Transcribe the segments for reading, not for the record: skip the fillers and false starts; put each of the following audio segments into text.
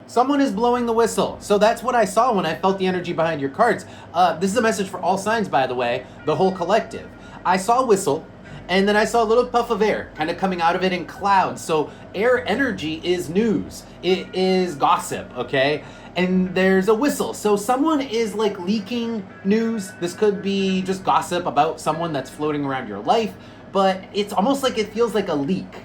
Someone is blowing the whistle. So that's what I saw when I felt the energy behind your cards. This is a message for all signs, by the way, the whole collective. I saw a whistle, and then I saw a little puff of air kind of coming out of it in clouds. So air energy is news. It is gossip, okay? And there's a whistle. So someone is like leaking news. This could be just gossip about someone that's floating around your life, but it's almost like it feels like a leak.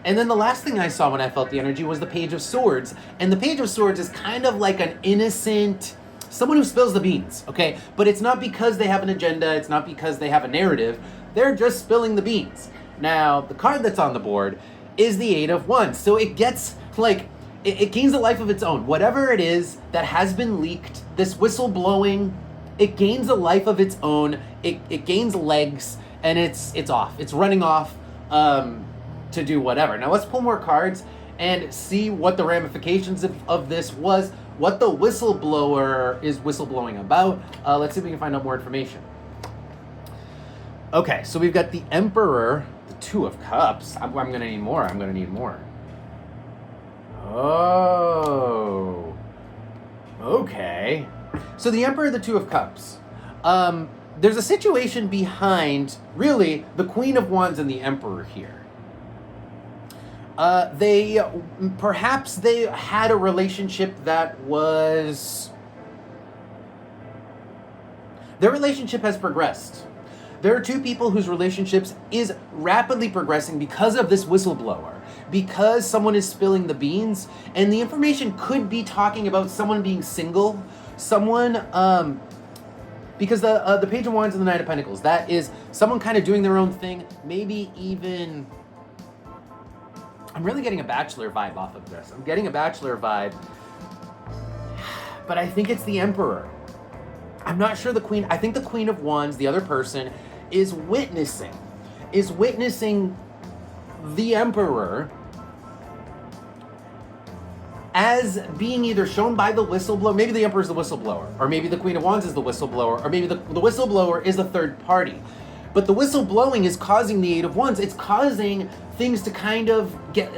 And then the last thing I saw when I felt the energy was the Page of Swords. And the Page of Swords is kind of like an innocent, someone who spills the beans, okay? But it's not because they have an agenda, it's not because they have a narrative, they're just spilling the beans. Now, the card that's on the board is the Eight of Wands. So it gets, like, it gains a life of its own. Whatever it is that has been leaked, this whistle blowing, it gains a life of its own, it gains legs, and it's off. It's running off to do whatever. Now let's pull more cards and see what the ramifications of this was, what the whistleblower is whistleblowing about. Let's see if we can find out more information. Okay, so we've got the Emperor, the Two of Cups. I'm gonna need more. I'm gonna need more. Oh, okay. So the Emperor, the Two of Cups. There's a situation behind, really, the Queen of Wands and the Emperor here. Perhaps they had a relationship that was... Their relationship has progressed. There are two people whose relationships is rapidly progressing because of this whistleblower. Because someone is spilling the beans, and the information could be talking about someone being single, someone, because the Page of Wands and the Knight of Pentacles, that is someone kind of doing their own thing, maybe even... I'm really getting a Bachelor vibe off of this. I'm getting a Bachelor vibe, but I think it's the Emperor. I'm not sure the Queen. I think the Queen of Wands, the other person, is witnessing the Emperor as being either shown by the whistleblower. Maybe the Emperor is the whistleblower, or maybe the Queen of Wands is the whistleblower, or maybe the whistleblower is the third party. But the whistleblowing is causing the Eight of Wands. It's causing things to kind of get,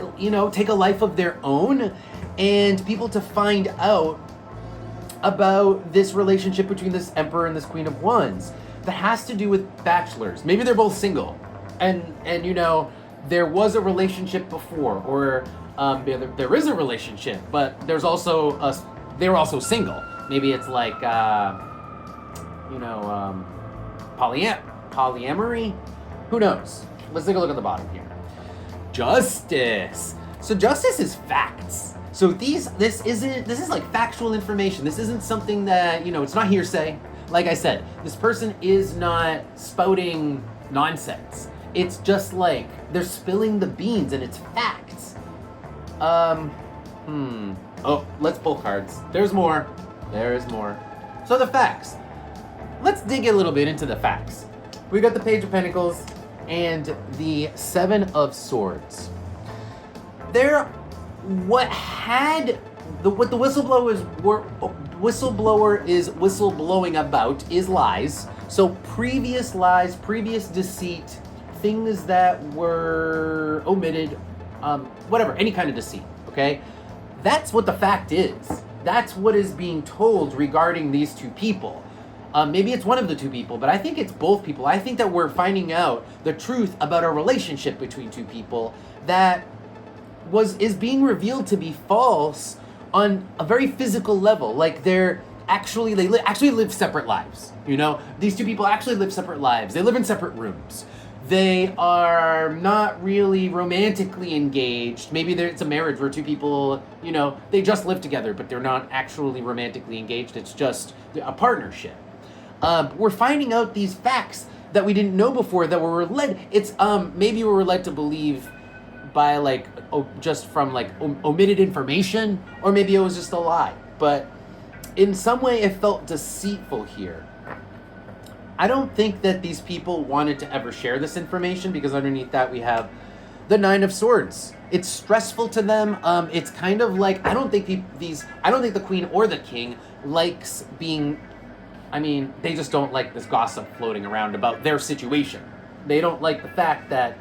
take a life of their own, and people to find out about this relationship between this Emperor and this Queen of Wands that has to do with bachelors. Maybe they're both single, and there was a relationship before, or there is a relationship, but there's also they were also single. Maybe it's like polyamory. Who knows? Let's take a look at the bottom here. Justice. So justice is facts. So this is like factual information. This isn't something that, it's not hearsay. Like I said, this person is not spouting nonsense. It's just like they're spilling the beans and it's facts. Oh, let's pull cards. There's more. There is more. So the facts. Let's dig a little bit into the facts. We got the Page of Pentacles and the Seven of Swords. What the whistleblower is whistleblowing about is lies. So previous lies, previous deceit, things that were omitted, whatever, any kind of deceit, okay? That's what the fact is. That's what is being told regarding these two people. Maybe it's one of the two people, but I think it's both people. I think that we're finding out the truth about a relationship between two people that is being revealed to be false on a very physical level. Like they actually live separate lives. These two people actually live separate lives. They live in separate rooms. They are not really romantically engaged. Maybe it's a marriage where two people, they just live together, but they're not actually romantically engaged. It's just a partnership. We're finding out these facts that we didn't know before, that were led. It's maybe we were led to believe by just from omitted information, or maybe it was just a lie. But in some way, it felt deceitful here. I don't think that these people wanted to ever share this information, because underneath that we have the Nine of Swords. It's stressful to them. It's kind of like, I don't think the Queen or the King likes being. They just don't like this gossip floating around about their situation. They don't like the fact that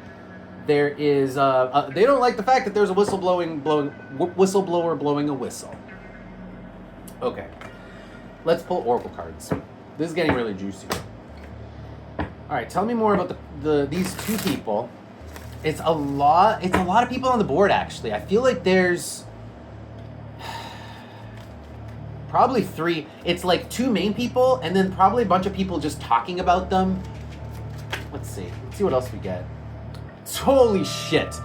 there is. They don't like the fact that there's a whistleblower blowing a whistle. Okay. Let's pull oracle cards. This is getting really juicy. All right, tell me more about these two people. It's a lot of people on the board, actually. I feel like there's probably 3. It's like 2 main people and then probably a bunch of people just talking about them. Let's see what else we get. Holy shit.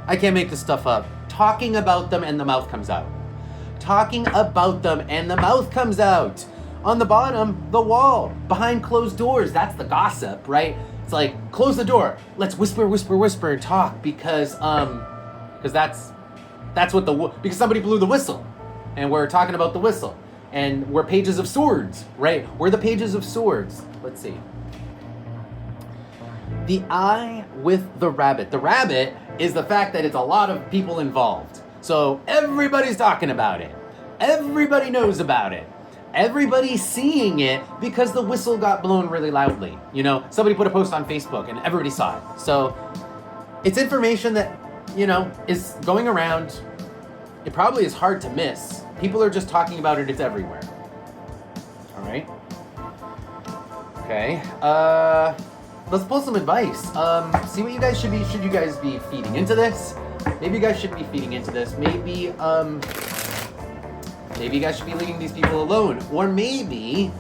I can't make this stuff up. Talking about them and the mouth comes out. Talking about them and the mouth comes out. On the bottom, the wall, behind closed doors. That's the gossip, right? It's like, close the door. Let's whisper, whisper, whisper and talk because that's what because somebody blew the whistle and we're talking about the whistle and we're pages of swords, right? We're the pages of swords. Let's see. The eye with the rabbit. The rabbit is the fact that it's a lot of people involved. So everybody's talking about it. Everybody knows about it. Everybody's seeing it because the whistle got blown really loudly. You know, somebody put a post on Facebook and everybody saw it. So it's information that, you know, is going around. It probably is hard to miss. People are just talking about it. It's everywhere. All right. Okay. Let's pull some advice. See what you guys should you guys be feeding into this? Maybe you guys shouldn't be feeding into this. Maybe you guys should be leaving these people alone. Or maybe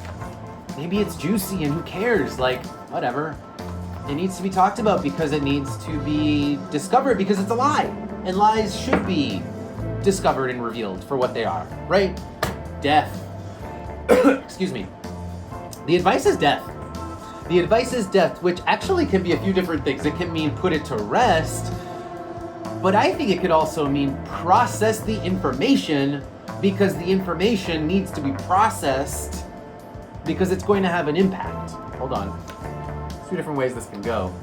it's juicy and who cares? Like, whatever. It needs to be talked about because it needs to be discovered because it's a lie. And lies should be discovered and revealed for what they are, right? Death. Excuse me. The advice is death. The advice is death, which actually can be a few different things. It can mean put it to rest, but I think it could also mean process the information because the information needs to be processed because it's going to have an impact. Hold on. There's 2 different ways this can go.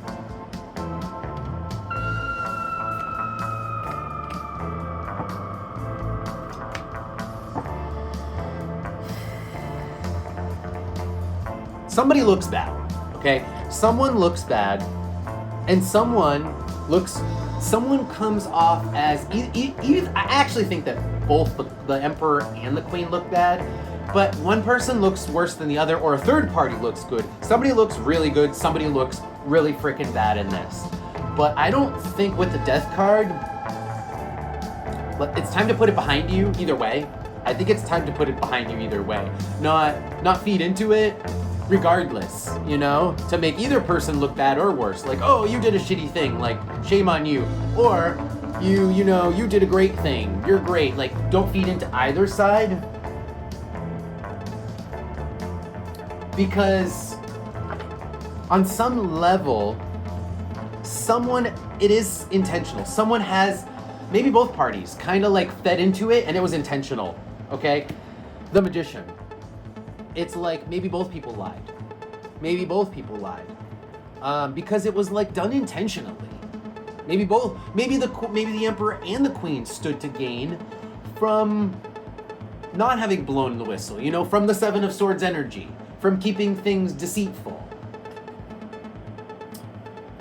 Somebody looks bad, okay? Someone looks bad, and someone comes off as, I actually think that both the Emperor and the Queen look bad, but one person looks worse than the other, or a third party looks good. Somebody looks really good, somebody looks really freaking bad in this. But I don't think with the Death card, it's time to put it behind you either way. I think it's time to put it behind you either way. Not feed into it, regardless, you know, to make either person look bad or worse. Like, oh, you did a shitty thing, like, shame on you. Or, you know, you did a great thing, you're great. Like, don't feed into either side. Because on some level, it is intentional. Someone has, maybe both parties, kind of like fed into it and it was intentional, okay? The Magician. It's like maybe both people lied. Maybe both people lied. Because it was like done intentionally. Maybe the Emperor and the Queen stood to gain from not having blown the whistle, you know, from the 7 of Swords energy, from keeping things deceitful.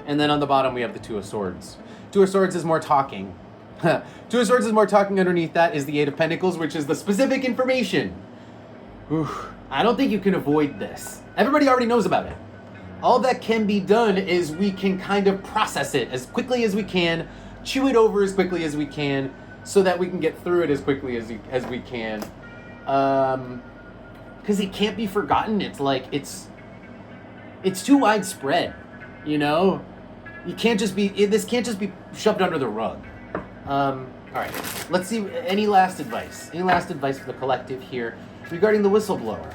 And then on the bottom we have the 2 of Swords. 2 of Swords is more talking. 2 of Swords is more talking. Underneath that is the 8 of Pentacles, which is the specific information. Oof. I don't think you can avoid this. Everybody already knows about it. All that can be done is we can kind of process it as quickly as we can, chew it over as quickly as we can, so that we can get through it as quickly as we can. Because it can't be forgotten. It's like, it's too widespread, you know? This can't just be shoved under the rug. All right, let's see, any last advice? Any last advice for the collective here regarding the whistleblower?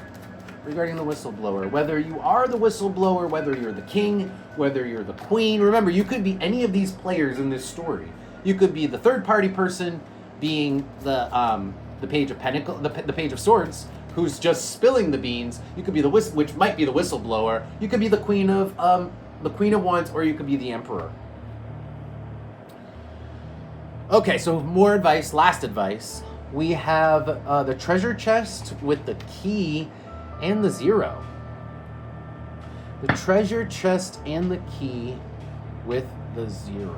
Whether you are the whistleblower, whether you're the king, whether you're the queen. Remember, you could be any of these players in this story. You could be the third party person, being the Page of Pentacles, the Page of Swords, who's just spilling the beans. You could be which might be the whistleblower. You could be the Queen of Wands, or you could be the Emperor. Okay, so more advice, last advice. We have the treasure chest with the key and the 0. The treasure chest and the key with the 0.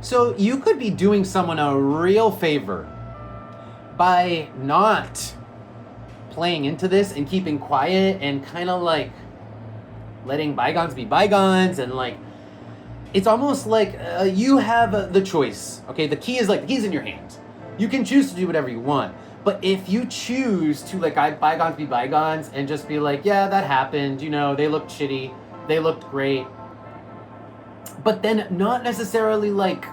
So you could be doing someone a real favor by not playing into this and keeping quiet and kind of like letting bygones be bygones, and like it's almost like you have the choice. Okay, the key is in your hands. You can choose to do whatever you want, but if you choose to like bygones be bygones and just be like, yeah, that happened, you know, they looked shitty, they looked great, but then not necessarily like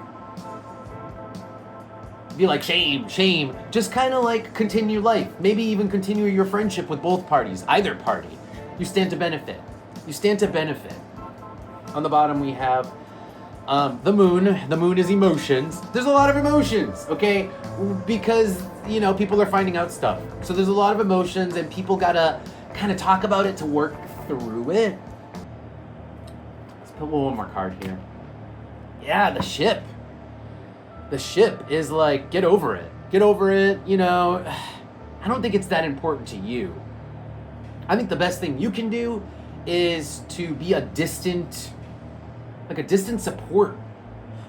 be like shame, just kind of like continue life, maybe even continue your friendship with both parties, either party. You stand to benefit. On the bottom we have the moon. The moon is emotions. There's a lot of emotions, okay? Because, you know, people are finding out stuff. So there's a lot of emotions and people gotta kind of talk about it to work through it. Let's put one more card here. Yeah, the ship. The ship is like, get over it, you know. I don't think it's that important to you. I think the best thing you can do is to be a distant support.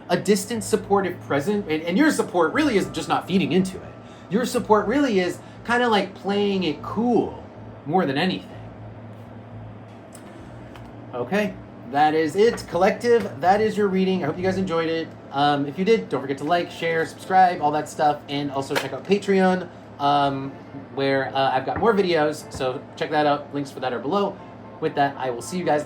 A distant supportive present. And your support really is just not feeding into it. Your support really is kind of like playing it cool more than anything. Okay, that is it. Collective, that is your reading. I hope you guys enjoyed it. If you did, don't forget to like, share, subscribe, all that stuff. And also check out Patreon, where I've got more videos. So check that out. Links for that are below. With that, I will see you guys next time.